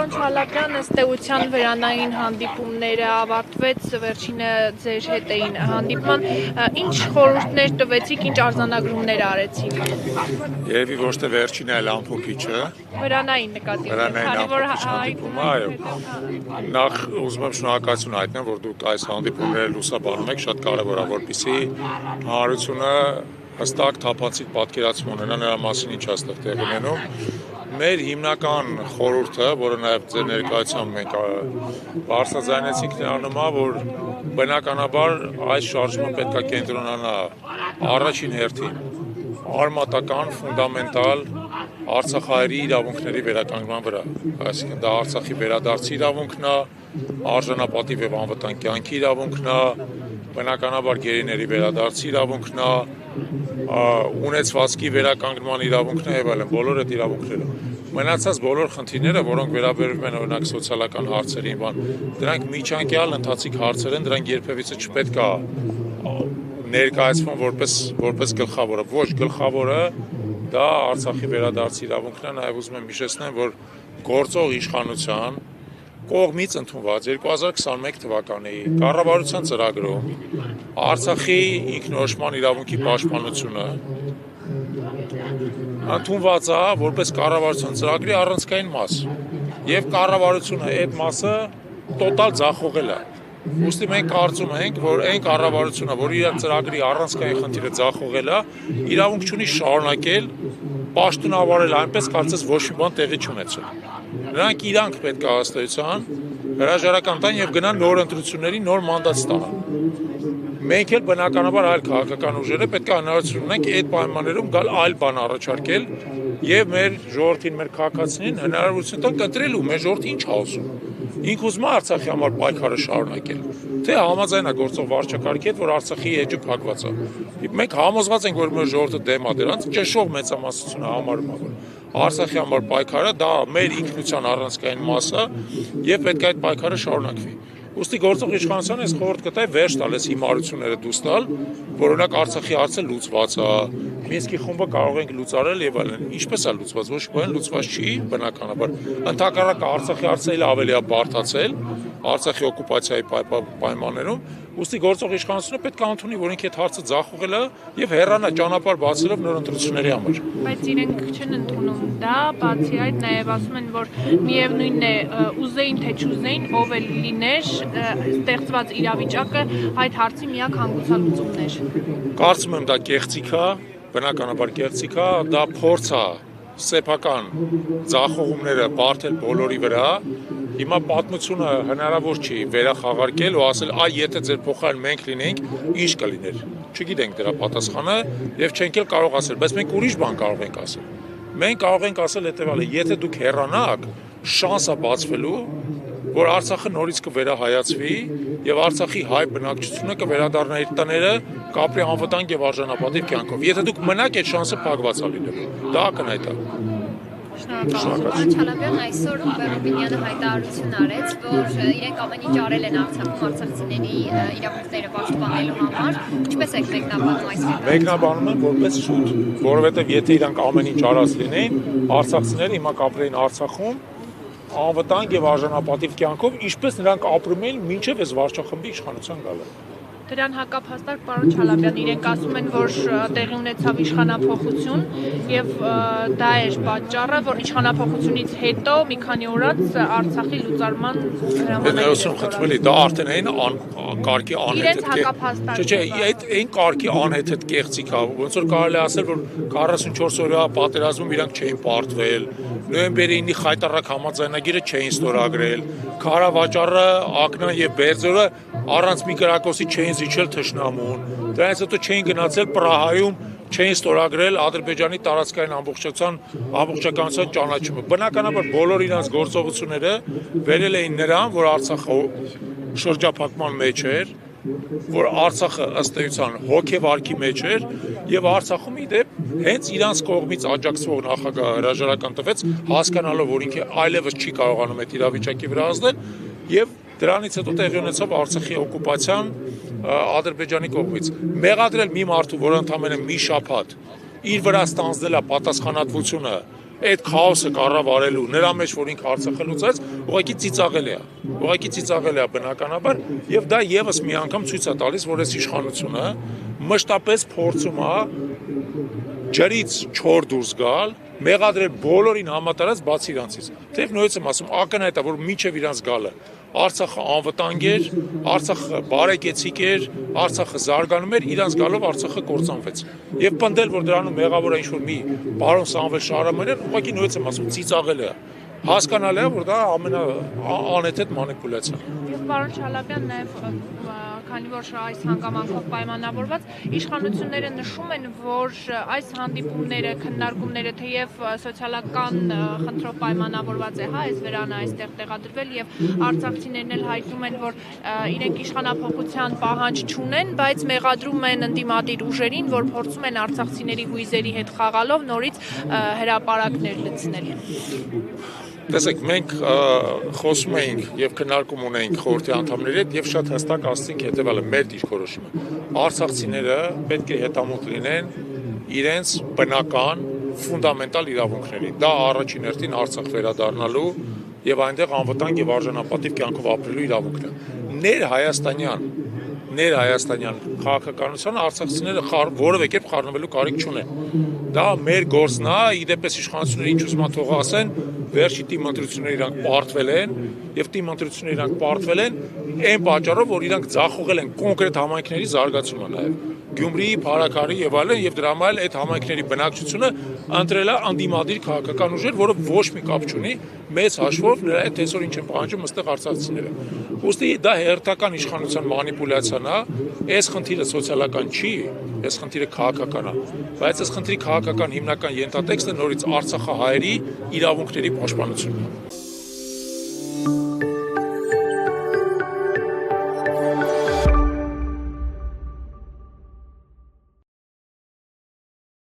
Պարոն Չալաբյան, ըստ էության վրանային հանդիպումները ավարտվեց, վերջինը ձեր հետ էին հանդիպման, ինչ խորհուրդներ տվեցիք, ինչ արձանագրումներ արեցիք։ Երևի ոչ թե վերջինը, այլ ամփոփիչը։ Վրանային նկատի ունեք, Նախ ուզում եմ շնորհակալություն հայտնել, որ դուք այս հանդիպումները լուսաբանում եք, շատ կարևոր է, որպեսզի հանրությունը հստակ թափանցիկ պատկերացում ունենա նրա մասին ինչ այստեղ տեղի ունենում։ Մեր հիմնական խորհուրդը, որը նաև ձեր ներկայությամբ մենք բարձրաձայնեցինք նրանում է, որ բնականաբար այս շարժումը պետք է կենտրոնանա առաջին հերթին արմատական, ֆունդամենտալ Արցախահայերի իրավունքների վերականգնման վրա, այսինքն դա Արցախի վերադարձի իրավունքն է, արժանապատիվ եւ անվտանգ կյանքի իրավունքն է, բնականաբար գերիների վերադարձի իրավունքն է, ունեցվածքի վերականգնման իրավունքն է եւ այլն, բոլոր այդ իրավունքները։ Մնացած բոլոր խնդիրները, որոնք վերաբերում են օրինակ սոցիալական հարցերին, դրանք միջանկյալ ընթացիկ հարցեր են, դրանք երբևիցե չպետք է ներկայացվում որպես գլխավորը, ոչ գլխավորը դա Արցախի վերադարձի իրավունքն է, նաև ուզում եմ հիշեցնել, որ գործող իշխանության կողմից ընդունված 2021 թվականի կառավարության ծրագրում Արցախի ինքնորոշման իրավունքի պաշտպանությունը ընդունված է որպես կառավարության ծրագրի առանցքային մաս եւ կառավարությունը այդ մասը տոտալ ձախողել է։ Ուստի մենք կարծում ենք, որ այն կառավարությունը, որ իր ծրագրի առանցքային խնդիրը ձախողել է, իրավունք չունի շարունակել պաշտոնավարել այնպես, կարծես ոչ մի բան տեղի չունեցել։ Նրանք իրանք պետք է հաստատության հրաժարական տան եւ գնան նոր ընտրությունների նոր մանդատ ստանան։ Մենք էլ բնականաբար այլ քաղաքական ուժերը պետք է հնարավորություն ունենք այդ պայմաններում գալ այլ բան առաջարկել եւ մեր ժողովրդին, մեր քաղաքացիներին հնարավորություն տան կընտրելու մեր ժողովուրդը ինչ է ուզում։ Ինք ուզում է Արցախի համար պայքարը շարունակել, թե համաձայն է գործող վարչակարգի հետ, որ Արցախի էջը փակված է։ Մենք համոզված ենք, որ մեր ժողովուրդը դեմ է դրանց, ճշող մեծամասնությունը համարում է, որ Արցախի համար պայքարը դա մեր ինքնության առանցքային մաս է եւ պետք է այդ պայքարը շարունակվի։ Ուստի գործող իշխանությանը այս խորհուրդ կտա վերջ տալ այս հիմարությունները դուրս տալ, որ օրինակ Արցախի հարցը լուծված է, Մինսկի խումբը կարող ենք լուծարել եւ այլն։ Ինչպես է լուծված, ոչ մի բան լուծված չի, բնականաբար։ Ընդհակառակը Արցախի հարցը ավելի է բարդացել Արցախի օկուպացիայի պայմաններում, ուստի գործող իշխանությունը պետք է ընդունի, որ ինքը այդ հարցը ձախողել է եւ հեռանա ճանապարհ բացելով նոր ընտրությունների համար։ Բայց իրենք չեն ընդունում դա, բացի այդ նաեւ ասում են, որ միևնույնն է, ուզեին թե չուզեին, ով էլ լիներ, ստեղծված իրավիճակը այդ հարցի միակ հանգուցալուծումն էր։ Կարծում եմ դա կեղծիք է, բնականաբար կեղծիք է, դա փորձ է սեփական ձախողումները բարթել բոլորի վրա։ Հիմա պատմությունը հնարավոր չի վերախաղարկել ու ասել, այ եթե ձեր փոխարեն մենք լինենք, ինչ կլիներ։ Չգիտենք դրա պատասխանը եւ չենք էլ կարող ասել, բայց մենք ուրիշ բան կարող ենք ասել։ Մենք կարող ենք ասել հետեւյալը, եթե դուք հեռանաք, շանս է բացվելու, որ Արցախը նորից կվերահայացվի եւ Արցախի հայ բնակչությունը կվերադառնա իր տները, կապրի անվտանգ եւ արժանապատիվ կյանքով։ Եթե դուք մնաք, այդ շանսը փակված է լինելու։ Դա ակնհայտ է։ Պարոն Չալաբյան, այսօր Ռուբինյանը հայտարարություն արեց, որ իրենք ամեն ինչ արել են Արցախում արցախցիների իրավունքները պաշտպանելու համար։ Ինչպես եք մեկնաբանում այս ֆактը։ Մեկնաբանում եմ որպես շուտ, որովհետեւ եթե իրանք ամեն ինչ արած լինեին, արցախցիները հիմա կապրեին Արցախում անվտանգ եւ արժանապատիվ կյանքով, ինչպես նրանք ապրում էին մինչեւ այս վարչախմբի իշխանության գալը։ Դրան հակափաստարկ պարոն Չալաբյան, իրենք ասում են, որ տեղի ունեցավ իշխանափոխություն եւ դա էր պատճառը, որ իշխանափոխությունից հետո մի քանի օրած Արցախի լուծարման հրամանագիրը խնդրելի, դա արդեն այն կարգի անհետ չէ, այն կարգի անհետ կեղծիք է, ոնց որ կարելի ասել, որ 44 օրյա պատերազմում իրանք չէին պարտվել, նոյեմբերի 9-ի խայտառակ համաձայնագիրը չէին ստորագրել, Քարավաճառը, Ակնան եւ Բերձորը առանց մի կրակոցի չէին զիջել թշնամուն, դրանից հետո չէին գնացել Պրահայում, չէին ստորագրել Ադրբեջանի տարածքային ամբողջականության ճանաչումը։ Բնականաբար բոլոր իրենց գործողությունները վերել էին նրան, որ Արցախը շրջափակման մեջ էր, որ Արցախը ըստ էության հոգեվարքի մեջ էր եւ Արցախում իդեպ հենց իրանց կողմից աջակցվող նախագահ հրաժարական տվեց, հասկանալով, որ ինքը այլևս չի կարողանում այդ իրավիճակի վրա ազդել եւ դրանից հետո տեղի ունեցավ Արցախի օկուպացիան Ադրբեջանի կողմից։ Մեղադրել մի մարդու, որը ընդամենը մի շաբաթ իր վրա ստանձնել է պատասխանատվությունը այդ քաոսը կառավարելու նրա մեջ որ ինքը Արցախը լուծեց, ուղղակի ծիծաղել է բնականաբար եւ դա եւս մի անգամ ցույց է տալիս, որ այս իշխանությունը մշտապես փորձում է ջրից չոր դուրս գալ, մեղադրել բոլորին համատարած բացի իրանցից։ Թեև նույնպես եմ ասում, ակնհայտ է, որ մինչև իրանց գալը Արցախը անվտանգ էր, Արցախը բարեկեցիկ էր, Արցախը զարգանում էր, իրանց գալով Արցախը կործանվեց։ Եվ պնդել, որ դրանում մեղավոր է ինչ-որ մի բարոն Սամվել Շահրամանյան, ուղղակի նույնպես եմ ասում, ծիծաղել է։ Հասկանալի է, որ դա ամենաանեթեթ մանիպուլյացիա է։ Եվ պարոն Չալաբյան, նաև քանի որ այս հանգամանքով պայմանավորված իշխանությունները նշում են, որ այս հանդիպումները, քննարկումները թեև սոցիալական խնդրով պայմանավորված է, այս վերանը այստեղ տեղադրվել եւ արցախցիներն էլ հայտնում են, որ իրենք իշխանափոխության պահանջ չունեն, բայց մեղադրում են ընդդիմադիր ուժերին, որ փորձում են արցախցիների հույզերի հետ խաղալով նորից հրապարակներ լցնել։ Տեսեք, մենք խոսում էինք եւ քննարկում ունեինք խորհրդի անդամների հետ եւ շատ հստակ ասցինք հետեւյալը մեր դիրքորոշումը։ Արցախցիները պետք է հետամուտ լինեն իրենց բնական ֆունդամենտալ իրավունքներին։ Դա առաջին հերթին Արցախ վերադառնալու եւ այնտեղ անվտանգ եւ արժանապատիվ կյանքով ապրելու իրավունքն է։ Ներհայաստանյան քաղաքականությանը արցախցիները որևէ կերպ խառնվելու կարիք չունեն։ Դա մեր գործն է, իդեպս իշխանությունները ինչ ուզում են թող ասեն, վերջի թիմ ընտրությունները իրանք պարտվել են եւ թիմ ընտրությունները իրանք պարտվել են այն պատճառով, որ իրանք ձախողել են կոնկրետ համայնքների զարգացումը նաեւ Գյումրիի, Փարաքարի եւ այլն եւ դրա համար այդ համայնքների բնակչությունը ընտրել է անդիմադիր քաղաքական ուժեր, որը ոչ մի կապ չունի մեծ հաշվով նրա հետ այսօր ինչ են պահանջում ըստեղ արցախցիները։ Ոստի դա հերթական իշխանության մանիպուլյացիան է, այս խնդիրը սոցիալական չի, այս խնդիրը քաղաքական է, բայց այս խնդրի քաղաքական հիմնական ենթատեքստը նորից արցախահայերի իրավունքների պաշտպանությունն է։